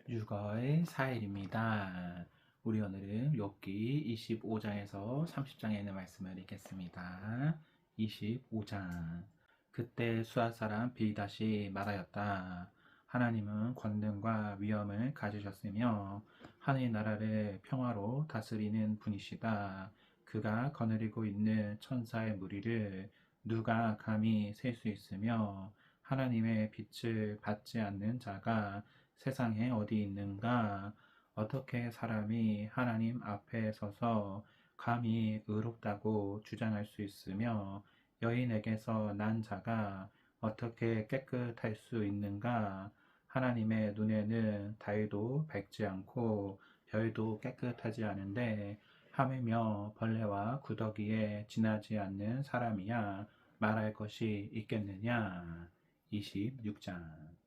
6월 4일입니다. 우리 오늘은 욥기 25장에서 30장에 있는 말씀을 읽겠습니다. 25장. 그때 수아 사람 빌닷이 말하였다. 하나님은 권능과 위엄을 가지셨으며 하늘 나라를 평화로 다스리는 분이시다. 그가 거느리고 있는 천사의 무리를 누가 감히 셀 수 있으며 하나님의 빛을 받지 않는 자가 세상에 어디 있는가? 어떻게 사람이 하나님 앞에 서서 감히 의롭다고 주장할 수 있으며 여인에게서 난 자가 어떻게 깨끗할 수 있는가? 하나님의 눈에는 달도 밝지 않고 별도 깨끗하지 않은데 하물며 벌레와 구더기에 지나지 않는 사람이야 말할 것이 있겠느냐? 26장.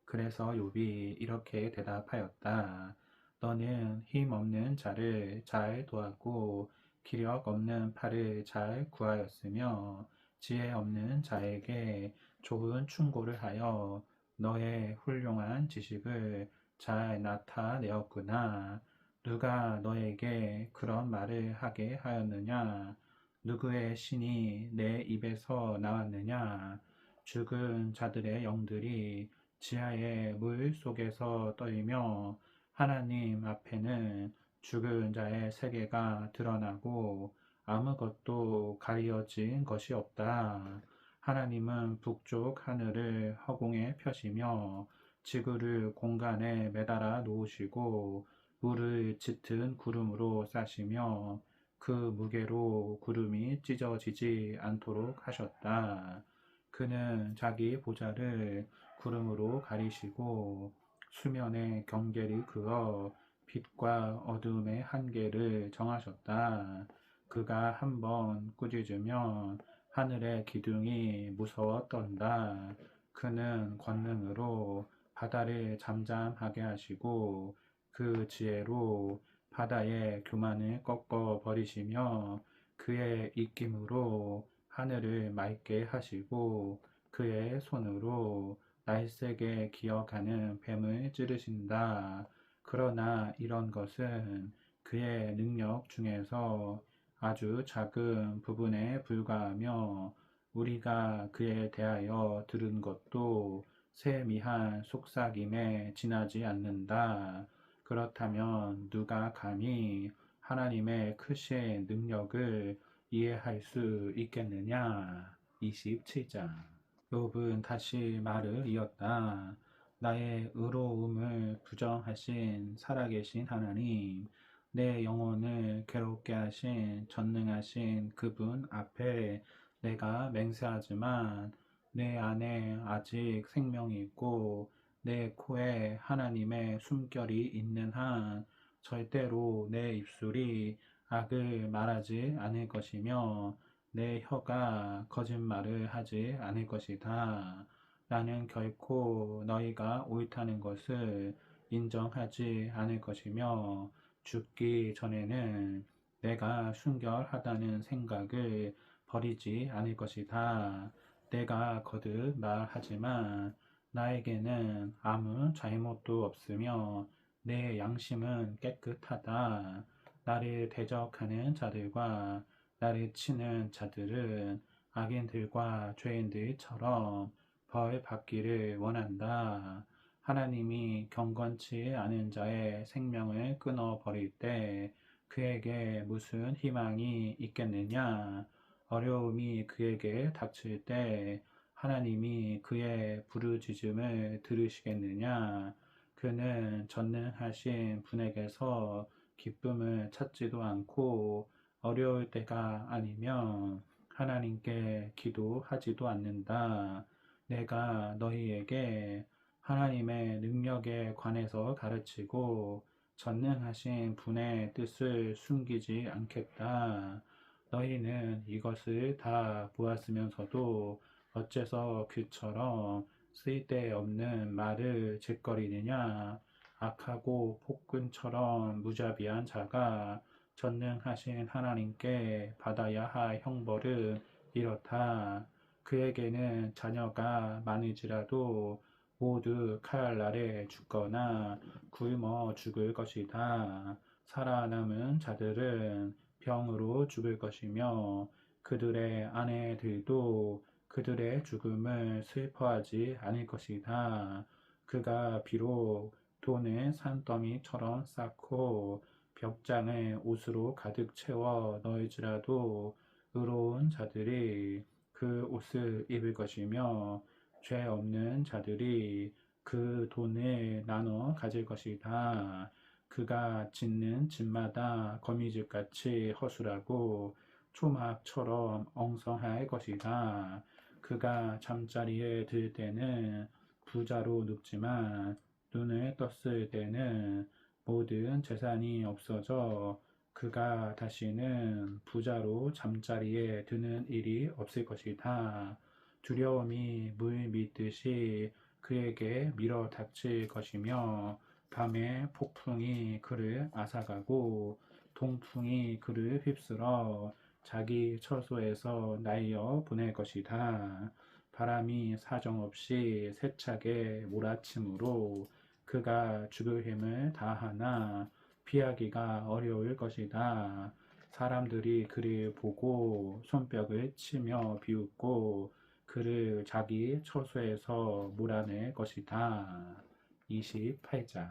그래서 욥이 이렇게 대답하였다. 너는 힘 없는 자를 잘 도왔고 기력 없는 팔을 잘 구하였으며 지혜 없는 자에게 좋은 충고를 하여 너의 훌륭한 지식을 잘 나타내었구나. 누가 너에게 그런 말을 하게 하였느냐? 누구의 신이 내 입에서 나왔느냐? 죽은 자들의 영들이 지하의 물 속에서 떨며 하나님 앞에는 죽은 자의 세계가 드러나고 아무것도 가리어진 것이 없다. 하나님은 북쪽 하늘을 허공에 펴시며 지구를 공간에 매달아 놓으시고 물을 짙은 구름으로 싸시며 그 무게로 구름이 찢어지지 않도록 하셨다. 그는 자기 보좌를 구름으로 가리시고 수면의 경계를 그어 빛과 어둠의 한계를 정하셨다. 그가 한번 꾸짖으면 하늘의 기둥이 무서워 떤다. 그는 권능으로 바다를 잠잠하게 하시고 그 지혜로 바다의 교만을 꺾어 버리시며 그의 입김으로 하늘을 맑게 하시고 그의 손으로 날쌔게 기어가는 뱀을 찌르신다. 그러나 이런 것은 그의 능력 중에서 아주 작은 부분에 불과하며 우리가 그에 대하여 들은 것도 세미한 속삭임에 지나지 않는다. 그렇다면 누가 감히 하나님의 크신 능력을 이해할 수 있겠느냐? 27장. 욥은 다시 말을 이었다. 나의 의로움을 부정하신 살아계신 하나님, 내 영혼을 괴롭게 하신 전능하신 그분 앞에 내가 맹세하지만 내 안에 아직 생명이 있고 내 코에 하나님의 숨결이 있는 한 절대로 내 입술이 악을 말하지 않을 것이며 내 혀가 거짓말을 하지 않을 것이다. 나는 결코 너희가 옳다는 것을 인정하지 않을 것이며 죽기 전에는 내가 순결하다는 생각을 버리지 않을 것이다. 내가 거듭 말하지만 나에게는 아무 잘못도 없으며 내 양심은 깨끗하다. 나를 대적하는 자들과 나를 치는 자들은 악인들과 죄인들처럼 벌 받기를 원한다. 하나님이 경건치 않은 자의 생명을 끊어버릴 때 그에게 무슨 희망이 있겠느냐? 어려움이 그에게 닥칠 때 하나님이 그의 부르짖음을 들으시겠느냐? 그는 전능하신 분에게서 기쁨을 찾지도 않고 어려울 때가 아니면 하나님께 기도하지도 않는다. 내가 너희에게 하나님의 능력에 관해서 가르치고 전능하신 분의 뜻을 숨기지 않겠다. 너희는 이것을 다 보았으면서도 어째서 그처럼 쓸데없는 말을 짓거리느냐? 악하고 폭군처럼 무자비한 자가 전능하신 하나님께 받아야 할 형벌은 이렇다. 그에게는 자녀가 많을지라도 모두 칼날에 죽거나 굶어 죽을 것이다. 살아남은 자들은 병으로 죽을 것이며 그들의 아내들도 그들의 죽음을 슬퍼하지 않을 것이다. 그가 비록 돈을 산더미처럼 쌓고 벽장을 옷으로 가득 채워 넣을지라도 의로운 자들이 그 옷을 입을 것이며 죄 없는 자들이 그 돈을 나눠 가질 것이다. 그가 짓는 집마다 거미집같이 허술하고 초막처럼 엉성할 것이다. 그가 잠자리에 들 때는 부자로 눕지만 눈을 떴을 때는 모든 재산이 없어져 그가 다시는 부자로 잠자리에 드는 일이 없을 것이다. 두려움이 물 밀듯이 그에게 밀어 닥칠 것이며 밤에 폭풍이 그를 앗아가고 동풍이 그를 휩쓸어 자기 처소에서 날려 보낼 것이다. 바람이 사정없이 세차게 몰아치므로 그가 죽을 힘을 다하나 피하기가 어려울 것이다. 사람들이 그를 보고 손뼉을 치며 비웃고 그를 자기 처소에서 몰아낼 것이다. 28장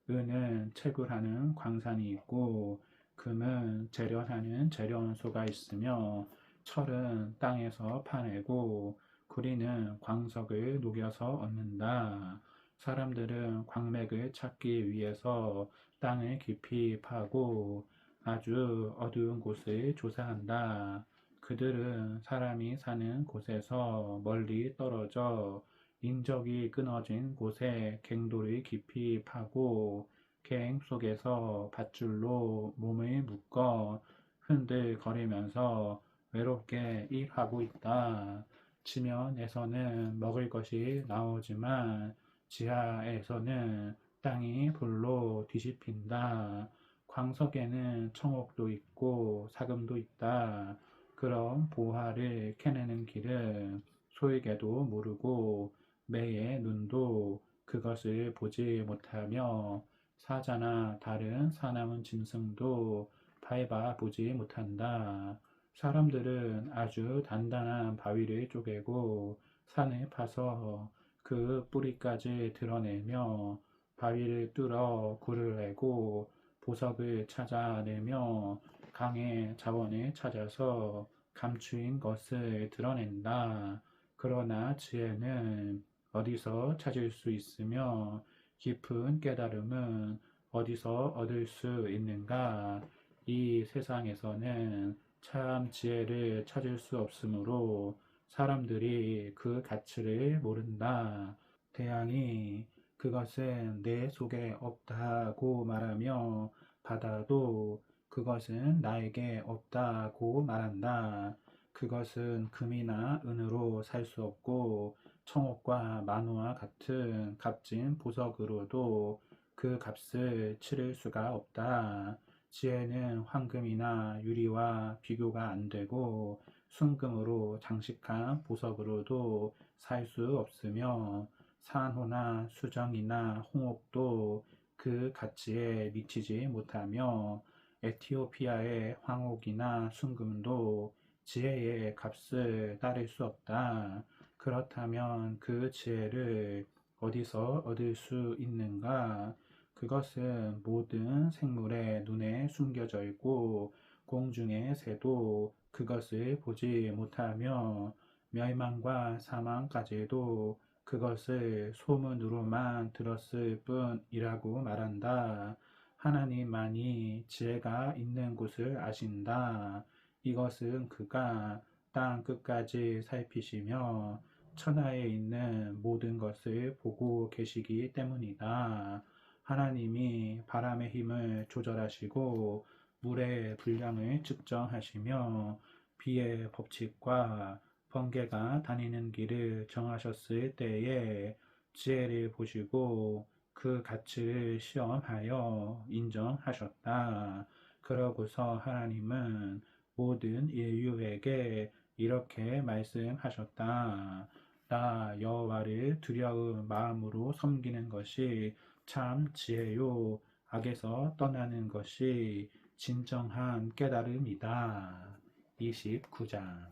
은은 채굴하는 광산이 있고 금은 재련하는 재련소가 있으며 철은 땅에서 파내고 구리는 광석을 녹여서 얻는다. 사람들은 광맥을 찾기 위해서 땅을 깊이 파고 아주 어두운 곳을 조사한다. 그들은 사람이 사는 곳에서 멀리 떨어져 인적이 끊어진 곳에 갱도를 깊이 파고 갱 속에서 밧줄로 몸을 묶어 흔들거리면서 외롭게 일하고 있다. 지면에서는 먹을 것이 나오지만 지하에서는 땅이 불로 뒤집힌다. 광석에는 청옥도 있고 사금도 있다. 그럼 보화를 캐내는 길은 소에게도 모르고 매의 눈도 그것을 보지 못하며 사자나 다른 사나운 짐승도 밟아 보지 못한다. 사람들은 아주 단단한 바위를 쪼개고 산을 파서 그 뿌리까지 드러내며 바위를 뚫어 굴을 내고 보석을 찾아내며 강의 자원을 찾아서 감추인 것을 드러낸다. 그러나 지혜는 어디서 찾을 수 있으며 깊은 깨달음은 어디서 얻을 수 있는가? 이 세상에서는 참 지혜를 찾을 수 없으므로 사람들이 그 가치를 모른다. 태양이 그것은 내 속에 없다고 말하며 바다도 그것은 나에게 없다고 말한다. 그것은 금이나 은으로 살 수 없고 청옥과 만호와 같은 값진 보석으로도 그 값을 치를 수가 없다. 지혜는 황금이나 유리와 비교가 안 되고 순금으로 장식한 보석으로도 살 수 없으며 산호나 수정이나 홍옥도 그 가치에 미치지 못하며 에티오피아의 황옥이나 순금도 지혜의 값을 따를 수 없다. 그렇다면 그 지혜를 어디서 얻을 수 있는가? 그것은 모든 생물의 눈에 숨겨져 있고 공중의 새도 그것을 보지 못하며 멸망과 사망까지도 그것을 소문으로만 들었을 뿐이라고 말한다. 하나님만이 지혜가 있는 곳을 아신다. 이것은 그가 땅 끝까지 살피시며 천하에 있는 모든 것을 보고 계시기 때문이다. 하나님이 바람의 힘을 조절하시고 물의 분량을 측정하시며 비의 법칙과 번개가 다니는 길을 정하셨을 때에 지혜를 보시고 그 가치를 시험하여 인정하셨다. 그러고서 하나님은 모든 인류에게 이렇게 말씀하셨다. 나 여호와를 두려운 마음으로 섬기는 것이 참 지혜요. 악에서 떠나는 것이 진정한 깨달음이다. 29장.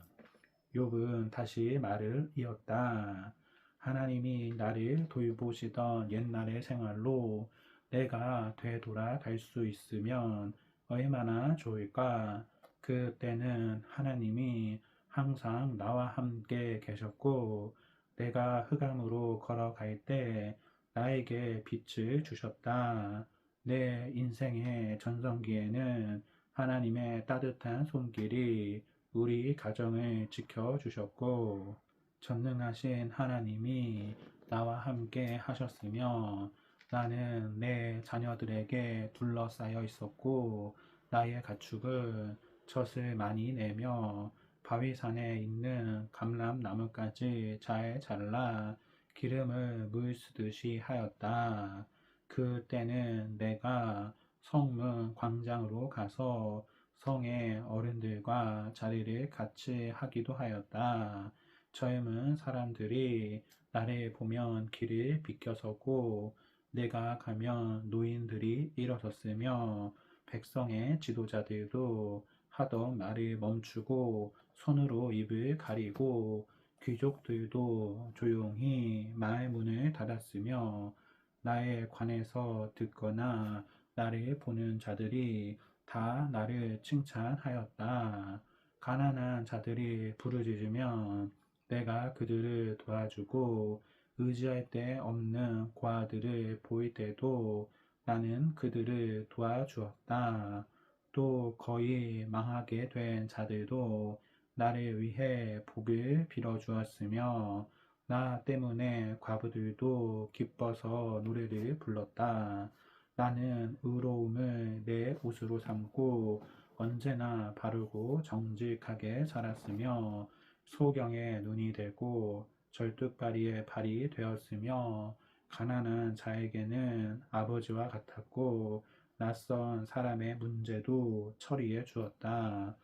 욥은 다시 말을 이었다. 하나님이 나를 돌보시던 옛날의 생활로 내가 되돌아갈 수 있으면 얼마나 좋을까. 그때는 하나님이 항상 나와 함께 계셨고 내가 흑암으로 걸어갈 때 나에게 빛을 주셨다. 내 인생의 전성기에는 하나님의 따뜻한 손길이 우리 가정을 지켜주셨고 전능하신 하나님이 나와 함께 하셨으며 나는 내 자녀들에게 둘러싸여 있었고 나의 가축은 젖을 많이 내며 바위산에 있는 감람나무까지 잘 잘라 기름을 물 쓰듯이 하였다. 그때는 내가 성문 광장으로 가서 성의 어른들과 자리를 같이 하기도 하였다. 젊은 사람들이 나를 보면 길을 비켜서고 내가 가면 노인들이 일어섰으며 백성의 지도자들도 하던 말을 멈추고 손으로 입을 가리고 귀족들도 조용히 말문을 닫았으며 나에 관해서 듣거나 나를 보는 자들이 다 나를 칭찬하였다. 가난한 자들이 부르짖으면 내가 그들을 도와주고 의지할 데 없는 고아들을 보일 때도 나는 그들을 도와주었다. 또 거의 망하게 된 자들도 나를 위해 복을 빌어주었으며 나 때문에 과부들도 기뻐서 노래를 불렀다. 나는 의로움을 내 옷으로 삼고 언제나 바르고 정직하게 살았으며 소경의 눈이 되고 절뚝발이의 발이 되었으며 가난한 자에게는 아버지와 같았고 낯선 사람의 문제도 처리해 주었다.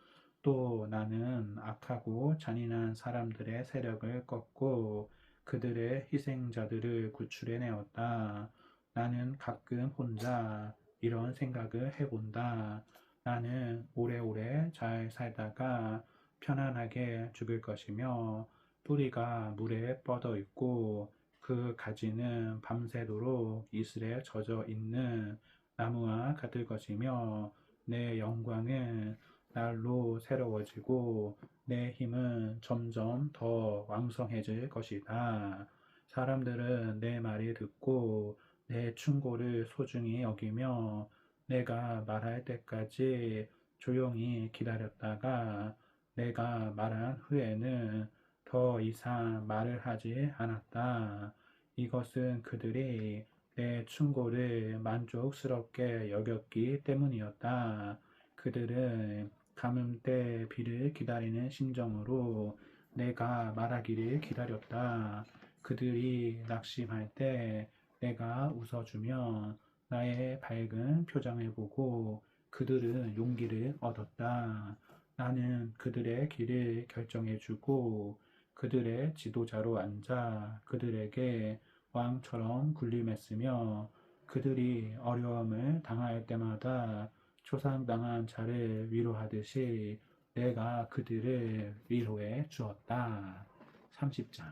또 나는 악하고 잔인한 사람들의 세력을 꺾고 그들의 희생자들을 구출해 내었다. 나는 가끔 혼자 이런 생각을 해본다. 나는 오래오래 잘 살다가 편안하게 죽을 것이며 뿌리가 물에 뻗어 있고 그 가지는 밤새도록 이슬에 젖어 있는 나무와 같을 것이며 내 영광은 날로 새로워지고 내 힘은 점점 더 왕성해질 것이다. 사람들은 내 말을 듣고 내 충고를 소중히 여기며 내가 말할 때까지 조용히 기다렸다가 내가 말한 후에는 더 이상 말을 하지 않았다. 이것은 그들이 내 충고를 만족스럽게 여겼기 때문이었다. 그들은 가뭄 때 비를 기다리는 심정으로 내가 말하기를 기다렸다. 그들이 낙심할 때 내가 웃어주면 나의 밝은 표정을 보고 그들은 용기를 얻었다. 나는 그들의 길을 결정해주고 그들의 지도자로 앉아 그들에게 왕처럼 군림했으며 그들이 어려움을 당할 때마다 초상당한 자를 위로하듯이 내가 그들을 위로해 주었다. 30장.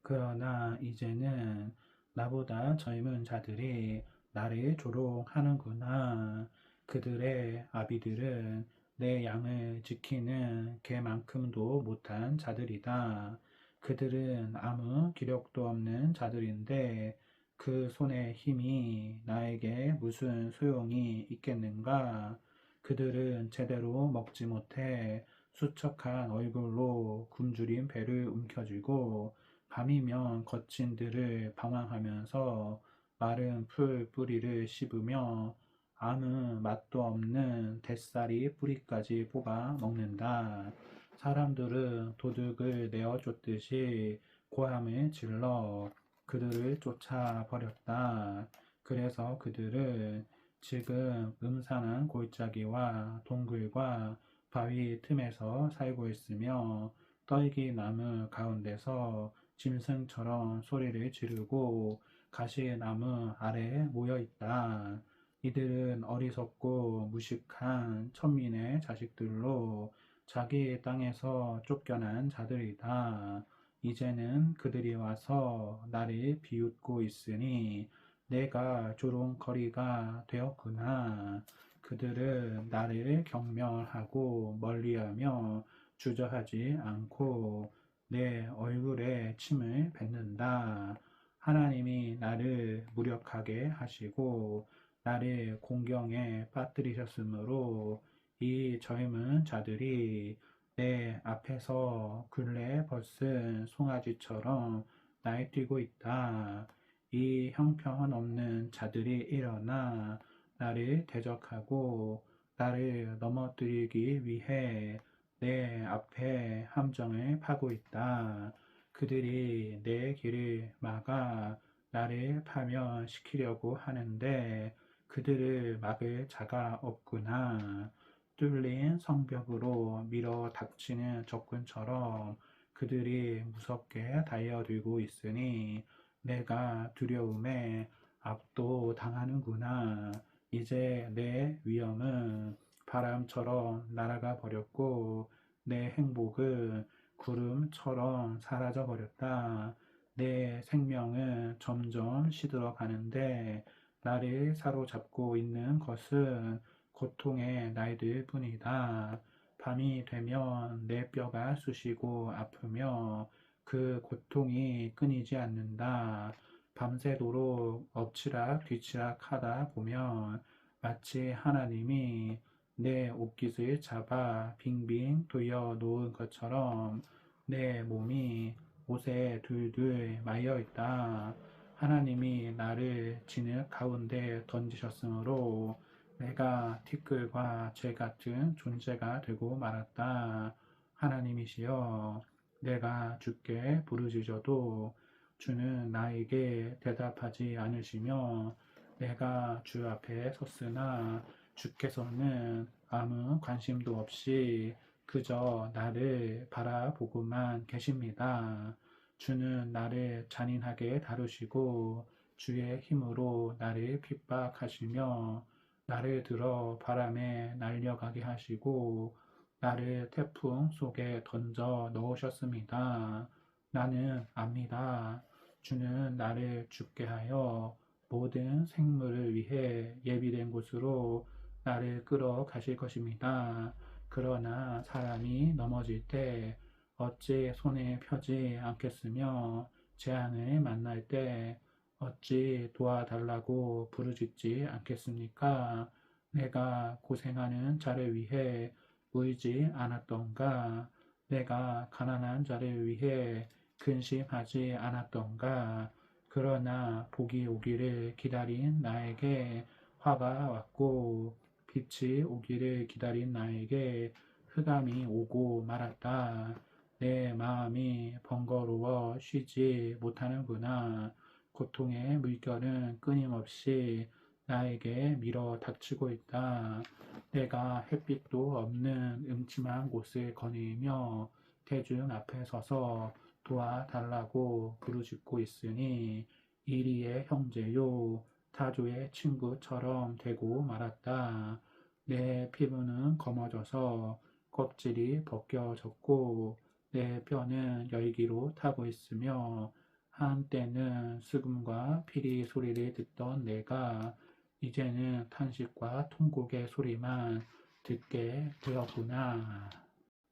그러나 이제는 나보다 젊은 자들이 나를 조롱하는구나. 그들의 아비들은 내 양을 지키는 개만큼도 못한 자들이다. 그들은 아무 기력도 없는 자들인데 그 손의 힘이 나에게 무슨 소용이 있겠는가? 그들은 제대로 먹지 못해 수척한 얼굴로 굶주린 배를 움켜쥐고 밤이면 거친 들을 방황하면서 마른 풀 뿌리를 씹으며 아무 맛도 없는 뱃살이 뿌리까지 뽑아 먹는다. 사람들은 도둑을 내어쫓듯이 고함을 질러 그들을 쫓아버렸다. 그래서 그들은 지금 음산한 골짜기와 동굴과 바위 틈에서 살고 있으며 떨기나무 가운데서 짐승처럼 소리를 지르고 가시나무 아래에 모여 있다. 이들은 어리석고 무식한 천민의 자식들로 자기 땅에서 쫓겨난 자들이다. 이제는 그들이 와서 나를 비웃고 있으니 내가 조롱거리가 되었구나. 그들은 나를 경멸하고 멀리하며 주저하지 않고 내 얼굴에 침을 뱉는다. 하나님이 나를 무력하게 하시고 나를 공경에 빠뜨리셨으므로 이 젊은 자들이 내 앞에서 굴레 벗은 송아지처럼 날뛰고 있다. 이 형편없는 자들이 일어나 나를 대적하고 나를 넘어뜨리기 위해 내 앞에 함정을 파고 있다. 그들이 내 길을 막아 나를 파멸시키려고 하는데 그들을 막을 자가 없구나. 뚫린 성벽으로 밀어 닥치는 적군처럼 그들이 무섭게 달려들고 있으니 내가 두려움에 압도당하는구나. 이제 내 위엄은 바람처럼 날아가 버렸고 내 행복은 구름처럼 사라져 버렸다. 내 생명은 점점 시들어 가는데 나를 사로잡고 있는 것은 고통의 날들 뿐이다. 밤이 되면 내 뼈가 쑤시고 아프며 그 고통이 끊이지 않는다. 밤새도록 엎치락 뒤치락 하다 보면 마치 하나님이 내 옷깃을 잡아 빙빙 돌려 놓은 것처럼 내 몸이 옷에 둘둘 말려 있다. 하나님이 나를 진흙 가운데 던지셨으므로 내가 티끌과 재 같은 존재가 되고 말았다. 하나님이시여, 내가 주께 부르짖어도 주는 나에게 대답하지 않으시며 내가 주 앞에 섰으나 주께서는 아무 관심도 없이 그저 나를 바라보고만 계십니다. 주는 나를 잔인하게 다루시고 주의 힘으로 나를 핍박하시며 나를 들어 바람에 날려가게 하시고 나를 태풍 속에 던져 넣으셨습니다. 나는 압니다. 주는 나를 죽게 하여 모든 생물을 위해 예비된 곳으로 나를 끌어가실 것입니다. 그러나 사람이 넘어질 때 어찌 손에 펴지 않겠으며 재앙을 만날 때 어찌 도와달라고 부르짖지 않겠습니까? 내가 고생하는 자를 위해 울지 않았던가? 내가 가난한 자를 위해 근심하지 않았던가? 그러나 복이 오기를 기다린 나에게 화가 왔고 빛이 오기를 기다린 나에게 흑암이 오고 말았다. 내 마음이 번거로워 쉬지 못하는구나. 고통의 물결은 끊임없이 나에게 밀어 닥치고 있다. 내가 햇빛도 없는 음침한 곳을 거니며 대중 앞에 서서 도와달라고 부르짖고 있으니 이리의 형제요 타조의 친구처럼 되고 말았다. 내 피부는 검어져서 껍질이 벗겨졌고 내 뼈는 열기로 타고 있으며 한때는 수금과 피리 소리를 듣던 내가 이제는 탄식과 통곡의 소리만 듣게 되었구나.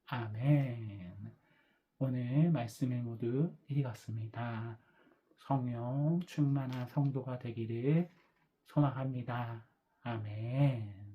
아멘. 오늘 말씀을 모두 읽었습니다. 성령 충만한 성도가 되기를 소망합니다. 아멘.